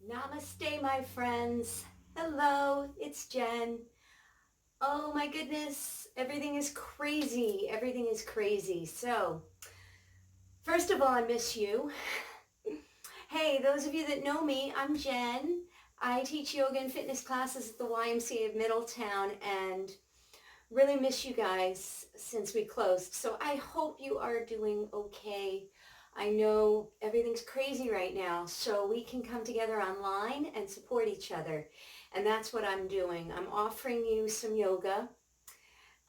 Namaste, my friends. Hello, it's Jen. Oh my goodness, everything is crazy. Everything is crazy. So, first of all, I miss you. Hey, those of you that know me, I'm Jen. I teach yoga and fitness classes at the YMCA of Middletown and really miss you guys since we closed. So I hope you are doing okay. I know everything's crazy right now, so we can come together online and support each other. And that's what I'm doing. I'm offering you some yoga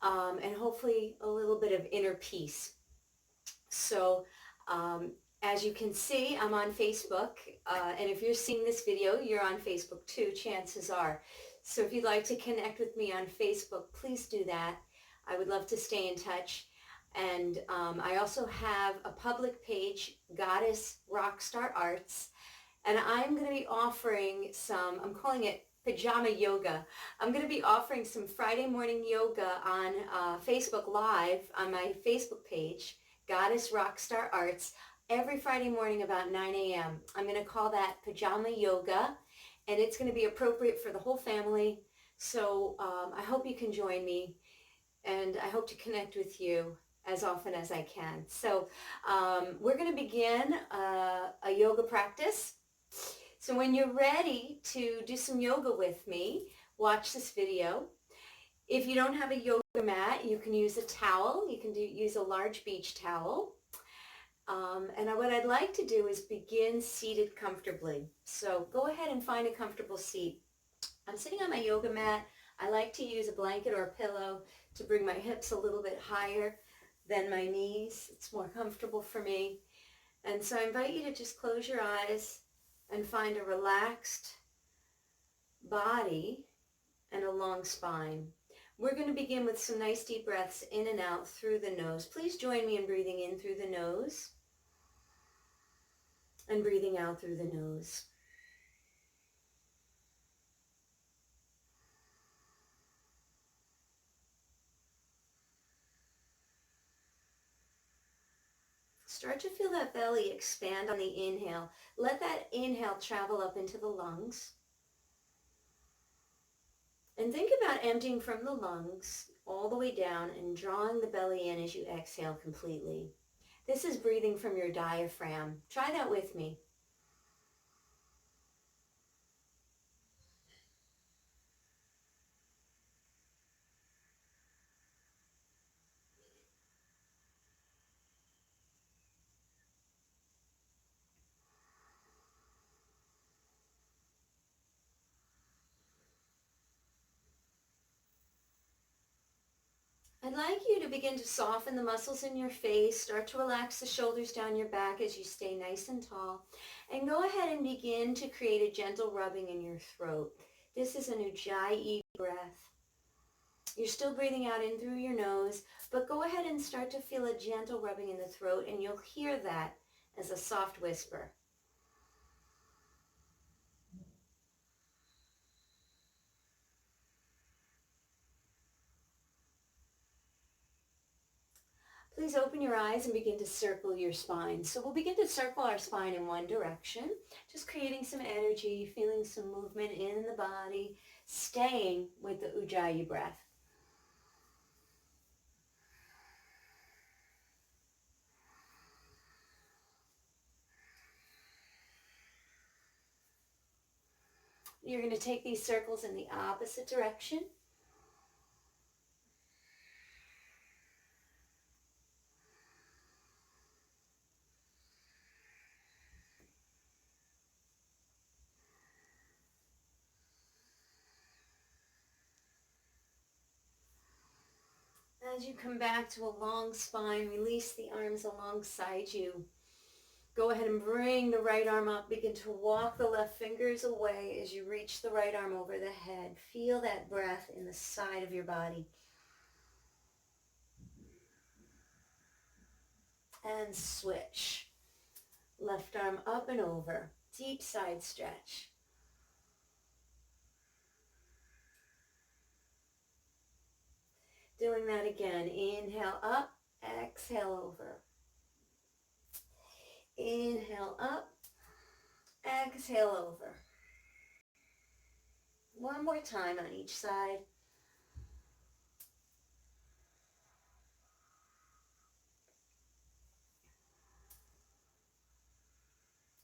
and hopefully a little bit of inner peace. So as you can see, I'm on Facebook. And if you're seeing this video, you're on Facebook too, chances are. So if you'd like to connect with me on Facebook, please do that. I would love to stay in touch. And I also have a public page, Goddess Rockstar Arts, and I'm going to be offering some, I'm calling it pajama yoga. I'm going to be offering some Friday morning yoga on Facebook Live on my Facebook page, Goddess Rockstar Arts, every Friday morning about 9 a.m. I'm going to call that pajama yoga, and it's going to be appropriate for the whole family. So I hope you can join me, and I hope to connect with you as often as I can. So we're going to begin a yoga practice. So when you're ready to do some yoga with me, watch this video. If you don't have a yoga mat, you can use a towel. You can use a large beach towel. And what I'd like to do is begin seated comfortably. So go ahead and find a comfortable seat. I'm sitting on my yoga mat. I like to use a blanket or a pillow to bring my hips a little bit higher than my knees. It's more comfortable for me. And so I invite you to just close your eyes and find a relaxed body and a long spine. We're going to begin with some nice deep breaths in and out through the nose. Please join me in breathing in through the nose and breathing out through the nose. Start to feel that belly expand on the inhale. Let that inhale travel up into the lungs. And think about emptying from the lungs all the way down and drawing the belly in as you exhale completely. This is breathing from your diaphragm. Try that with me. I'd like you to begin to soften the muscles in your face. Start to relax the shoulders down your back as you stay nice and tall. And go ahead and begin to create a gentle rubbing in your throat. This is an Ujjayi breath. You're still breathing out in through your nose, but go ahead and start to feel a gentle rubbing in the throat, and you'll hear that as a soft whisper. Please open your eyes and begin to circle your spine. So we'll begin to circle our spine in one direction, just creating some energy, feeling some movement in the body, staying with the Ujjayi breath. You're going to take these circles in the opposite direction. As you come back to a long spine, release the arms alongside you. Go ahead and bring the right arm up. Begin to walk the left fingers away as you reach the right arm over the head. Feel that breath in the side of your body. And switch. Left arm up and over. Deep side stretch. Doing that again. Inhale up, exhale over. Inhale up, exhale over. One more time on each side.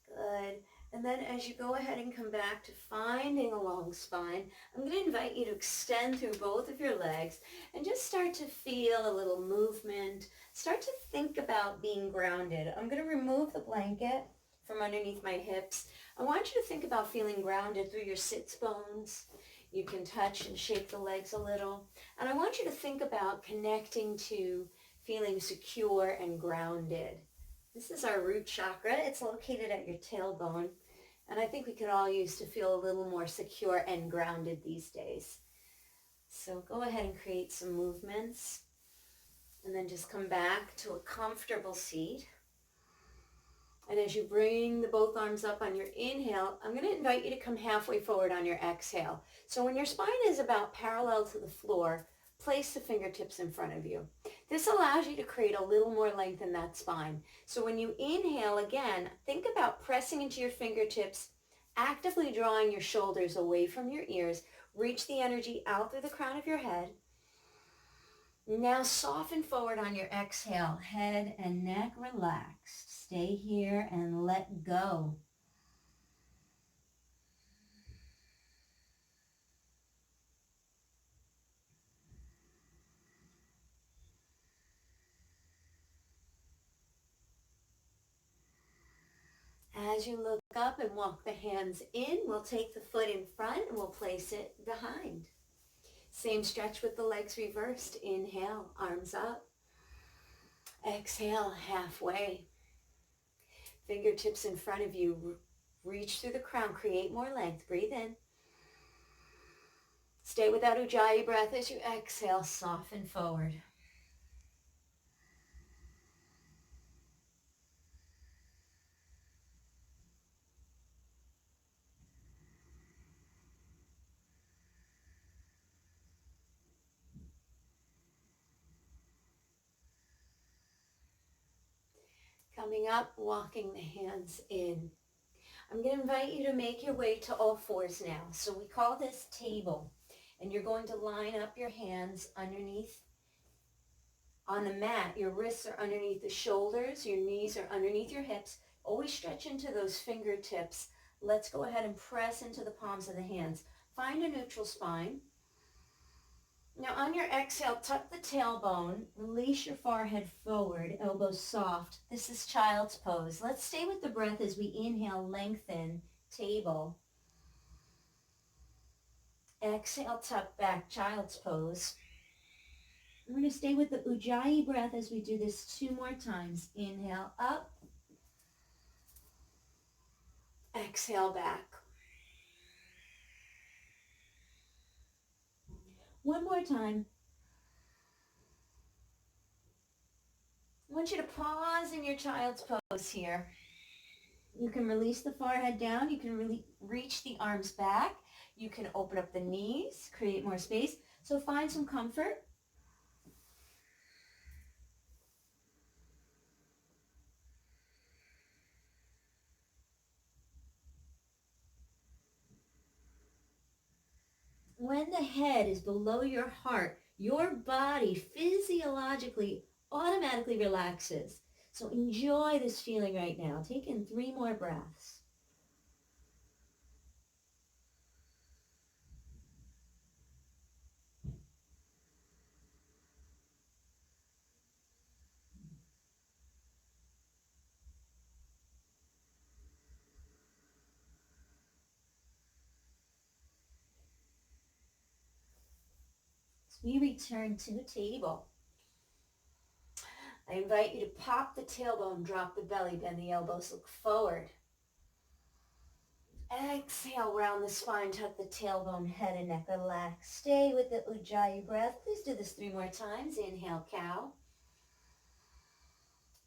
Good. And then as you go ahead and come back to finding a long spine, I'm going to invite you to extend through both of your legs and just start to feel a little movement. Start to think about being grounded. I'm going to remove the blanket from underneath my hips. I want you to think about feeling grounded through your sits bones. You can touch and shake the legs a little. And I want you to think about connecting to feeling secure and grounded. This is our root chakra. It's located at your tailbone. And I think we could all use to feel a little more secure and grounded these days. So go ahead and create some movements. And then just come back to a comfortable seat. And as you bring the both arms up on your inhale, I'm going to invite you to come halfway forward on your exhale. So when your spine is about parallel to the floor, place the fingertips in front of you. This allows you to create a little more length in that spine. So when you inhale again, think about pressing into your fingertips, actively drawing your shoulders away from your ears. Reach the energy out through the crown of your head. Now soften forward on your exhale. Head and neck relaxed. Stay here and let go. As you look up and walk the hands in, we'll take the foot in front and we'll place it behind. Same stretch with the legs reversed. Inhale, arms up. Exhale, halfway. Fingertips in front of you. Reach through the crown. Create more length. Breathe in. Stay with that Ujjayi breath as you exhale. Soften forward. Coming up, walking the hands in. I'm going to invite you to make your way to all fours now. So we call this table. And you're going to line up your hands underneath on the mat. Your wrists are underneath the shoulders. Your knees are underneath your hips. Always stretch into those fingertips. Let's go ahead and press into the palms of the hands. Find a neutral spine. Now on your exhale, tuck the tailbone, release your forehead forward, elbows soft. This is child's pose. Let's stay with the breath as we inhale, lengthen, table. Exhale, tuck back, child's pose. We're going to stay with the Ujjayi breath as we do this 2 more times. Inhale, up. Exhale, back. One more time. I want you to pause in your child's pose here. You can release the forehead down. You can reach the arms back. You can open up the knees, create more space. So find some comfort. When the head is below your heart, your body physiologically automatically relaxes. So enjoy this feeling right now. Take in 3 more breaths. As we return to the table, I invite you to pop the tailbone, drop the belly, bend the elbows, look forward. Exhale, round the spine, tuck the tailbone, head and neck relax. Stay with the Ujjayi breath. Please do this 3 more times. Inhale, cow.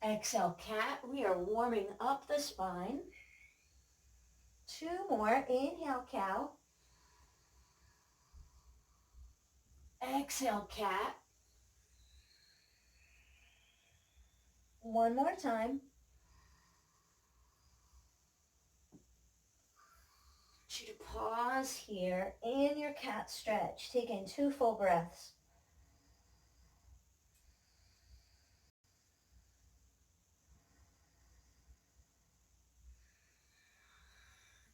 Exhale, cat. We are warming up the spine. 2 more. Inhale, cow. Exhale, cat. 1 more time. You to pause here in your cat stretch. Take in 2 full breaths.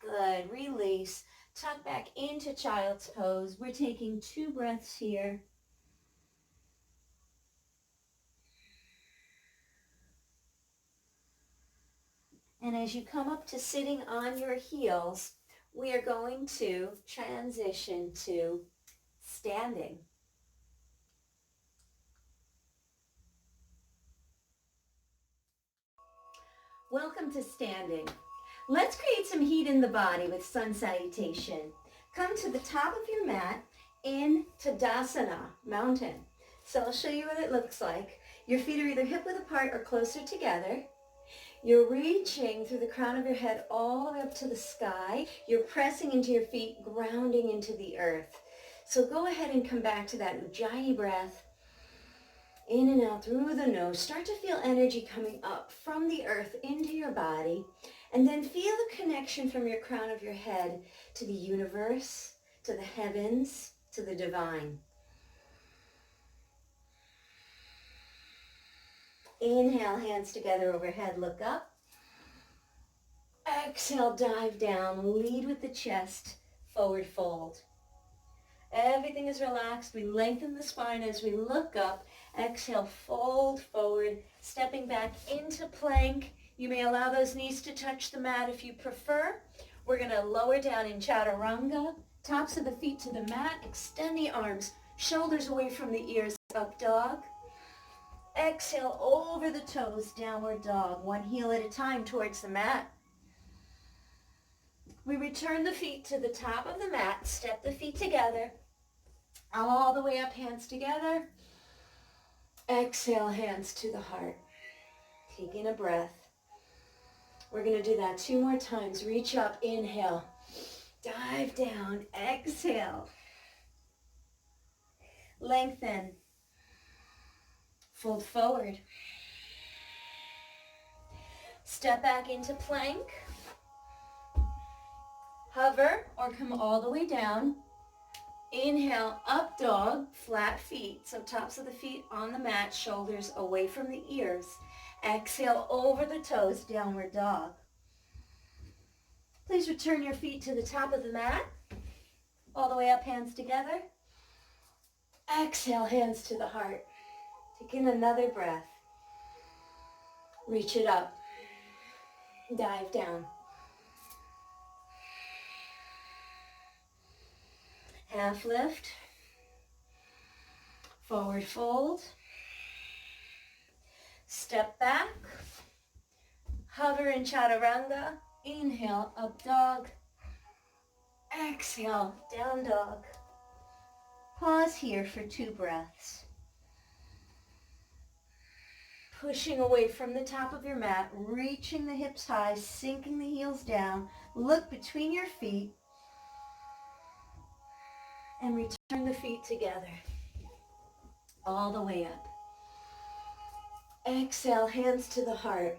Good. Release. Tuck back into child's pose. We're taking 2 breaths here. And as you come up to sitting on your heels, we are going to transition to standing. Welcome to standing. Let's create some heat in the body with sun salutation. Come to the top of your mat in Tadasana, mountain. So I'll show you what it looks like. Your feet are either hip-width apart or closer together. You're reaching through the crown of your head all the way up to the sky. You're pressing into your feet, grounding into the earth. So go ahead and come back to that Ujjayi breath. In and out through the nose. Start to feel energy coming up from the earth into your body. And then feel the connection from your crown of your head to the universe, to the heavens, to the divine. Inhale, hands together overhead, look up. Exhale, dive down, lead with the chest, forward fold. Everything is relaxed. We lengthen the spine as we look up. Exhale, fold forward, stepping back into plank. You may allow those knees to touch the mat if you prefer. We're going to lower down in chaturanga, tops of the feet to the mat, extend the arms, shoulders away from the ears, up dog. Exhale over the toes, downward dog, one heel at a time towards the mat. We return the feet to the top of the mat, step the feet together, all the way up, hands together. Exhale, hands to the heart. Taking a breath. We're going to do that 2 more times. Reach up, inhale, dive down, exhale. Lengthen, fold forward. Step back into plank. Hover or come all the way down. Inhale, up dog, flat feet. So tops of the feet on the mat, shoulders away from the ears. Exhale over the toes, downward dog. Please return your feet to the top of the mat. All the way up, hands together. Exhale, hands to the heart. Take in another breath. Reach it up. Dive down. Half lift. Forward fold. Step back. Hover in chaturanga. Inhale, up dog. Exhale, down dog. Pause here for 2 breaths. Pushing away from the top of your mat, reaching the hips high, sinking the heels down. Look between your feet and return the feet together. All the way up. Exhale, hands to the heart.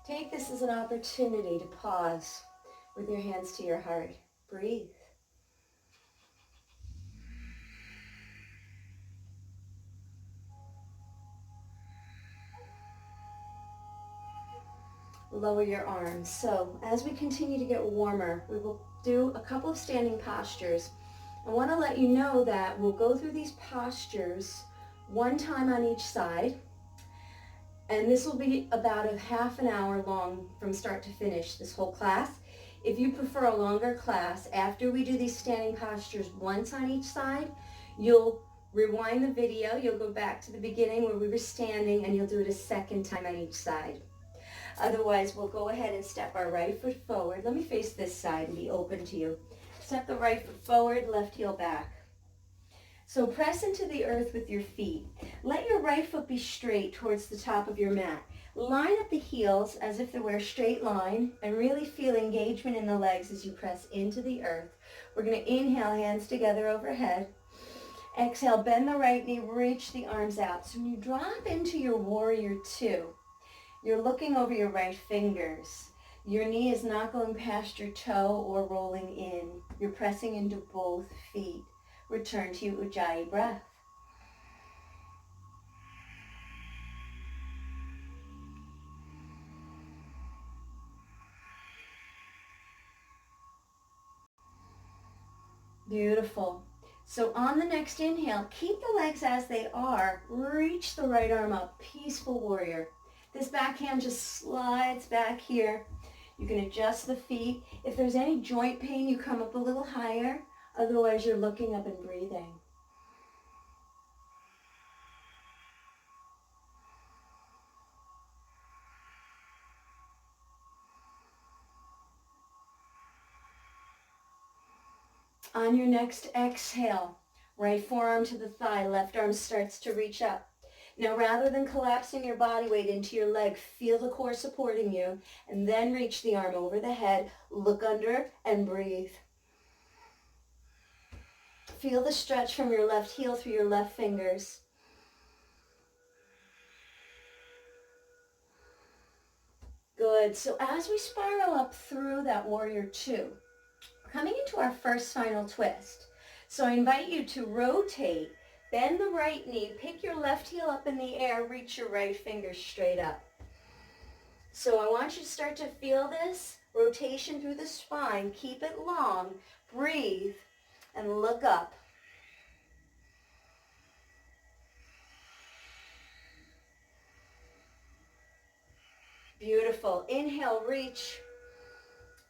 Take this as an opportunity to pause with your hands to your heart. Breathe. Lower your arms. So as we continue to get warmer, we will do a couple of standing postures. I want to let you know that we'll go through these postures 1 time on each side. And this will be about a half an hour long from start to finish, this whole class. If you prefer a longer class, after we do these standing postures once on each side, you'll rewind the video, you'll go back to the beginning where we were standing, and you'll do it a 2nd time on each side. Otherwise, we'll go ahead and step our right foot forward. Let me face this side and be open to you. Step the right foot forward, left heel back. So press into the earth with your feet. Let your right foot be straight towards the top of your mat. Line up the heels as if they were a straight line and really feel engagement in the legs as you press into the earth. We're going to inhale, hands together overhead. Exhale, bend the right knee, reach the arms out. So when you drop into your warrior 2, you're looking over your right fingers. Your knee is not going past your toe or rolling in. You're pressing into both feet. Return to your Ujjayi breath. Beautiful. So on the next inhale, keep the legs as they are. Reach the right arm up, peaceful warrior. This backhand just slides back here. You can adjust the feet. If there's any joint pain, you come up a little higher. Otherwise, you're looking up and breathing. On your next exhale, right forearm to the thigh, left arm starts to reach up. Now, rather than collapsing your body weight into your leg, feel the core supporting you, and then reach the arm over the head, look under, and breathe. Feel the stretch from your left heel through your left fingers. Good. So as we spiral up through that warrior two, coming into our first final twist. So I invite you to rotate, bend the right knee, pick your left heel up in the air, reach your right finger straight up. So I want you to start to feel this rotation through the spine. Keep it long. Breathe and look up. Beautiful. Inhale, reach.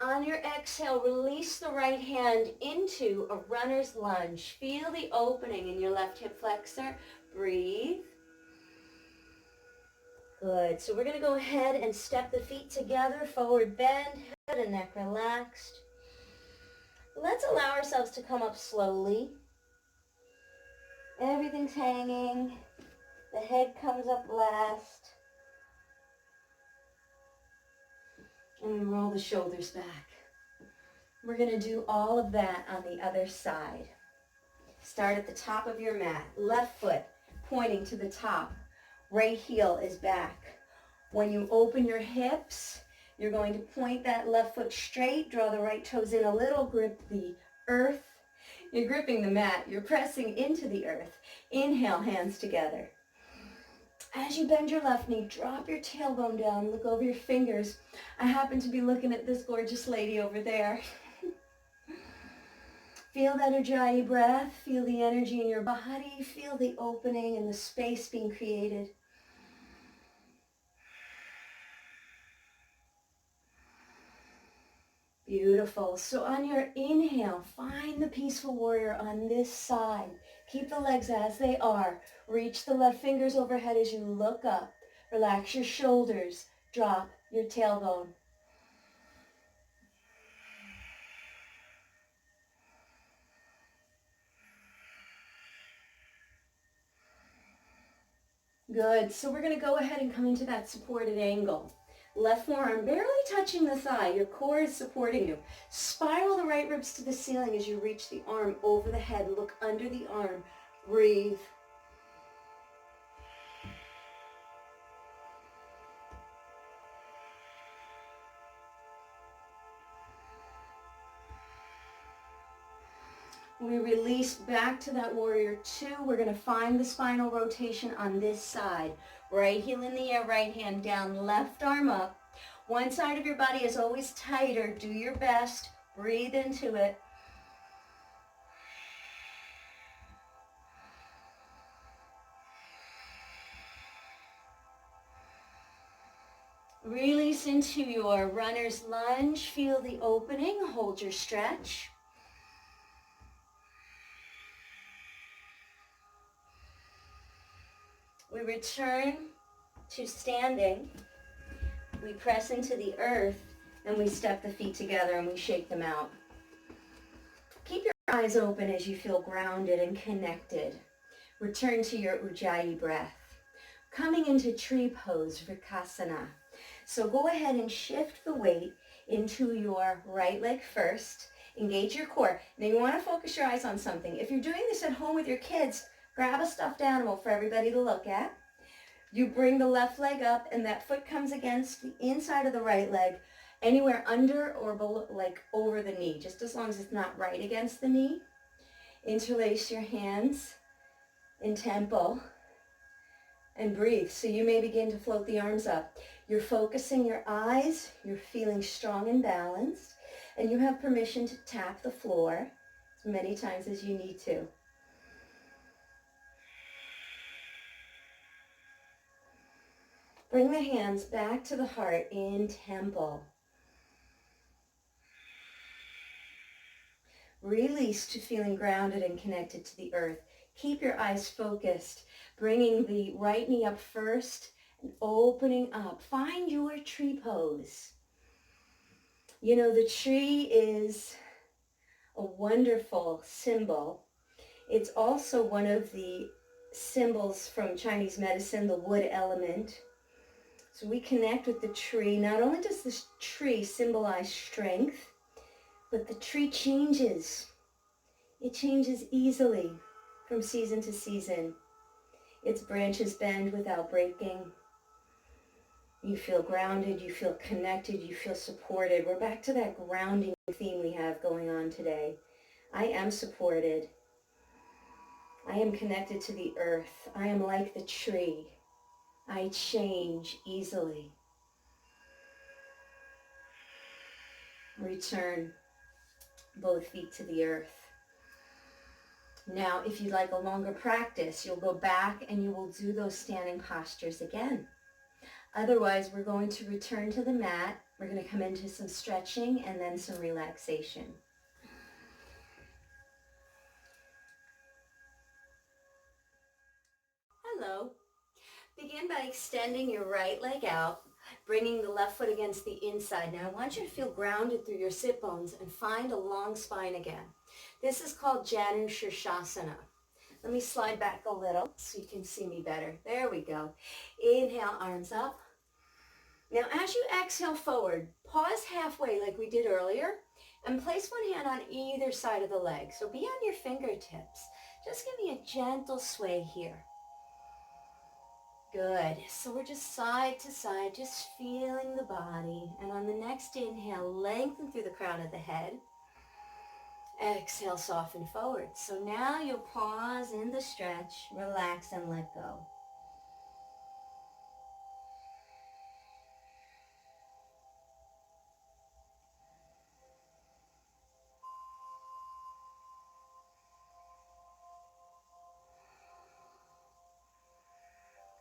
On your exhale, release the right hand into a runner's lunge. Feel the opening in your left hip flexor. Breathe. Good. So we're going to go ahead and step the feet together, forward bend, head and neck relaxed. Let's allow ourselves to come up slowly. Everything's hanging. The head comes up last. And we roll the shoulders back. We're going to do all of that on the other side. Start at the top of your mat. Left foot pointing to the top. Right heel is back. When you open your hips, you're going to point that left foot straight. Draw the right toes in a little. Grip the earth. You're gripping the mat. You're pressing into the earth. Inhale, hands together. As you bend your left knee, drop your tailbone down, look over your fingers. I happen to be looking at this gorgeous lady over there. Feel that Ujjayi breath, feel the energy in your body, feel the opening and the space being created. Beautiful. So on your inhale, find the peaceful warrior on this side. Keep the legs as they are. Reach the left fingers overhead as you look up. Relax your shoulders. Drop your tailbone. Good. So we're going to go ahead and come into that supported angle. Left forearm barely touching the thigh. Your core is supporting you. Spiral the right ribs to the ceiling as you reach the arm over the head. Look under the arm. Breathe. We release back to that warrior two. We're going to find the spinal rotation on this side. Right heel in the air, right hand down, left arm up. One side of your body is always tighter. Do your best. Breathe into it. Release into your runner's lunge. Feel the opening. Hold your stretch. We return to standing. We press into the earth and we step the feet together and we shake them out. Keep your eyes open as you feel grounded and connected. Return to your Ujjayi breath. Coming into tree pose, Vrikasana. So go ahead and shift the weight into your right leg first. Engage your core. Now you want to focus your eyes on something. If you're doing this at home with your kids, grab a stuffed animal for everybody to look at. You bring the left leg up and that foot comes against the inside of the right leg. Anywhere under or below, like over the knee, just as long as it's not right against the knee. Interlace your hands in temple and breathe. So you may begin to float the arms up. You're focusing your eyes, you're feeling strong and balanced, and you have permission to tap the floor as many times as you need to. Bring the hands back to the heart in temple. Release to feeling grounded and connected to the earth. Keep your eyes focused, bringing the right knee up first and opening up. Find your tree pose. You know, the tree is a wonderful symbol. It's also one of the symbols from Chinese medicine, the wood element. So we connect with the tree. Not only does this tree symbolize strength, but the tree changes. It changes easily from season to season. Its branches bend without breaking. You feel grounded, you feel connected, you feel supported. We're back to that grounding theme we have going on today. I am supported. I am connected to the earth. I am like the tree. I change easily. Return both feet to the earth. Now, if you'd like a longer practice, you'll go back and you will do those standing postures again. Otherwise, we're going to return to the mat. We're going to come into some stretching and then some relaxation. Hello. Begin by extending your right leg out, bringing the left foot against the inside. Now, I want you to feel grounded through your sit bones and find a long spine again. This is called Janu Shirshasana. Let me slide back a little so you can see me better. There we go. Inhale, arms up. Now, as you exhale forward, pause halfway like we did earlier and place one hand on either side of the leg. So be on your fingertips. Just give me a gentle sway here. Good. So we're just side to side, just feeling the body. And on the next inhale, lengthen through the crown of the head. Exhale, soften forward. So now you'll pause in the stretch, relax and let go.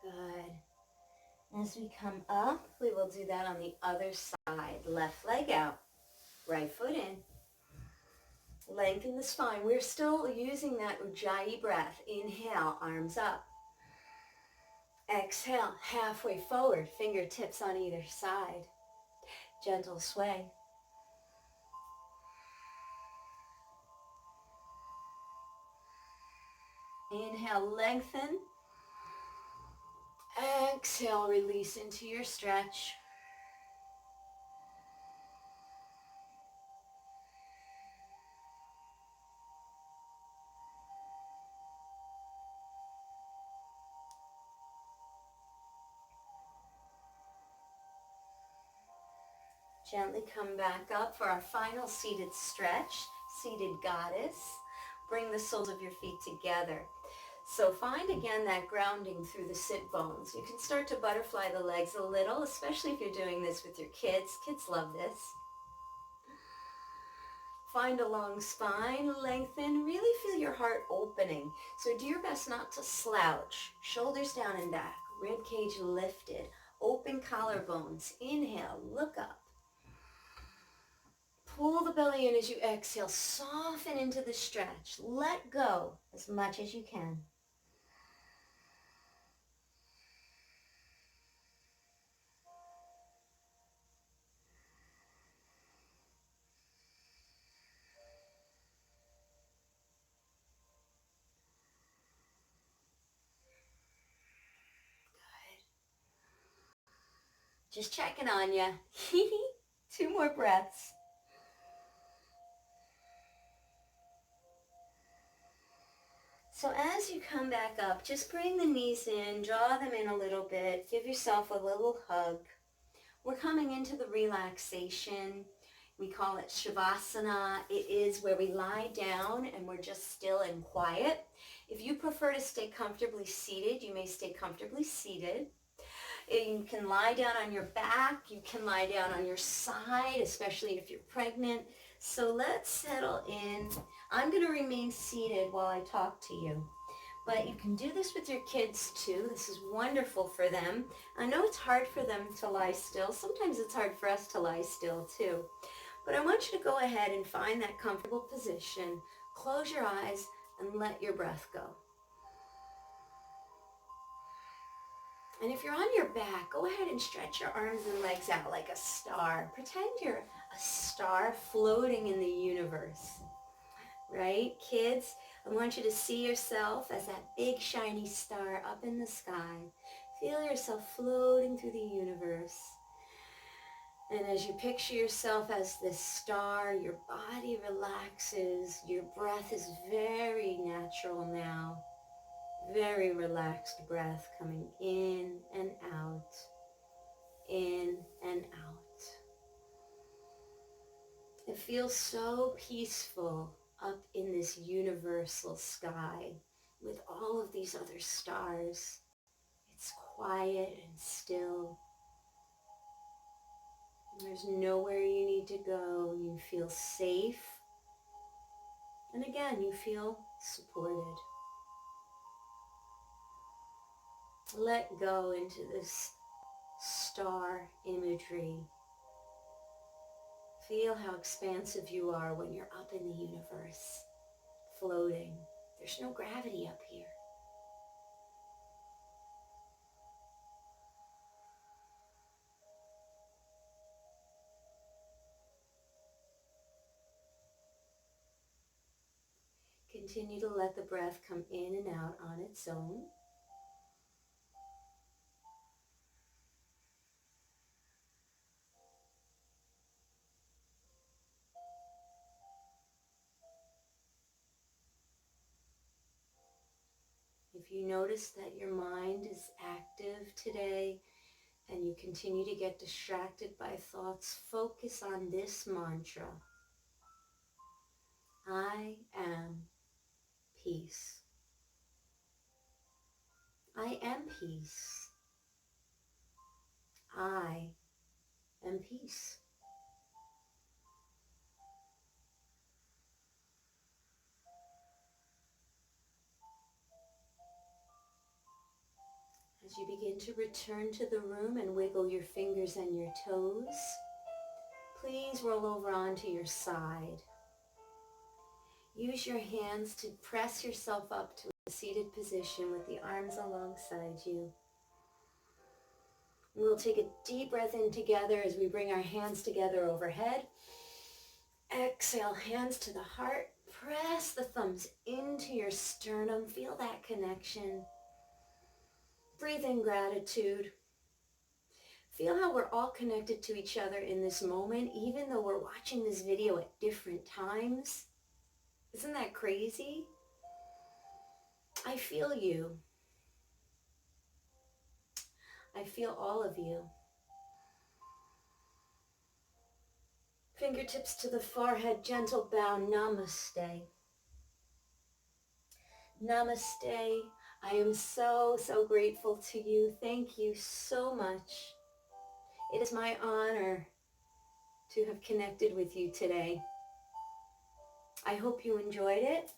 Good. As we come up, we will do that on the other side. Left leg out, right foot in. Lengthen the spine. We're still using that Ujjayi breath. Inhale, arms up. Exhale, halfway forward, fingertips on either side. Gentle sway. Inhale, lengthen. Exhale, release into your stretch. Gently come back up for our final seated stretch, seated goddess. Bring the soles of your feet together. So find again that grounding through the sit bones. You can start to butterfly the legs a little, especially if you're doing this with your kids. Kids love this. Find a long spine, lengthen, really feel your heart opening. So do your best not to slouch. Shoulders down and back, rib cage lifted, open collarbones. Inhale, look up. Pull the belly in as you exhale. Soften into the stretch. Let go as much as you can. Good. Just checking on you. 2 more breaths. So as you come back up, just bring the knees in, draw them in a little bit, give yourself a little hug. we're coming into the relaxation. We call it Shavasana. It is where we lie down and we're just still and quiet. If you prefer to stay comfortably seated, you may stay comfortably seated. You can lie down on your back. You can lie down on your side, especially if you're pregnant. So let's settle in. I'm going to remain seated while I talk to you. But you can do this with your kids too. This is wonderful for them. I know it's hard for them to lie still. Sometimes it's hard for us to lie still too. But I want you to go ahead and find that comfortable position. Close your eyes and let your breath go. And if you're on your back, go ahead and stretch your arms and legs out like a star. Pretend you're a star floating in the universe. Right? Kids, I want you to see yourself as that big shiny star up in the sky. Feel yourself floating through the universe. And as you picture yourself as this star, your body relaxes. Your breath is very natural now. Very relaxed breath coming in and out. In and out. It feels so peaceful up in this universal sky with all of these other stars. It's quiet and still. There's nowhere you need to go. You feel safe. And again, you feel supported. Let go into this star imagery. Feel how expansive you are when you're up in the universe, floating. There's no gravity up here. Continue to let the breath come in and out on its own. If you notice that your mind is active today and you continue to get distracted by thoughts, focus on this mantra. I am peace. I am peace. I am peace. As you begin to return to the room and wiggle your fingers and your toes, please roll over onto your side. Use your hands to press yourself up to a seated position with the arms alongside you. We'll take a deep breath in together as we bring our hands together overhead. Exhale, hands to the heart. Press the thumbs into your sternum. Feel that connection. Breathe in gratitude. Feel how we're all connected to each other in this moment, even though we're watching this video at different times. Isn't that crazy? I feel you. I feel all of you. Fingertips to the forehead, gentle bow, namaste. Namaste. I am so grateful to you. Thank you so much. It is my honor to have connected with you today. I hope you enjoyed it,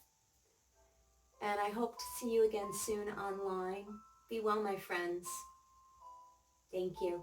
and I hope to see you again soon online. Be well, my friends. Thank you.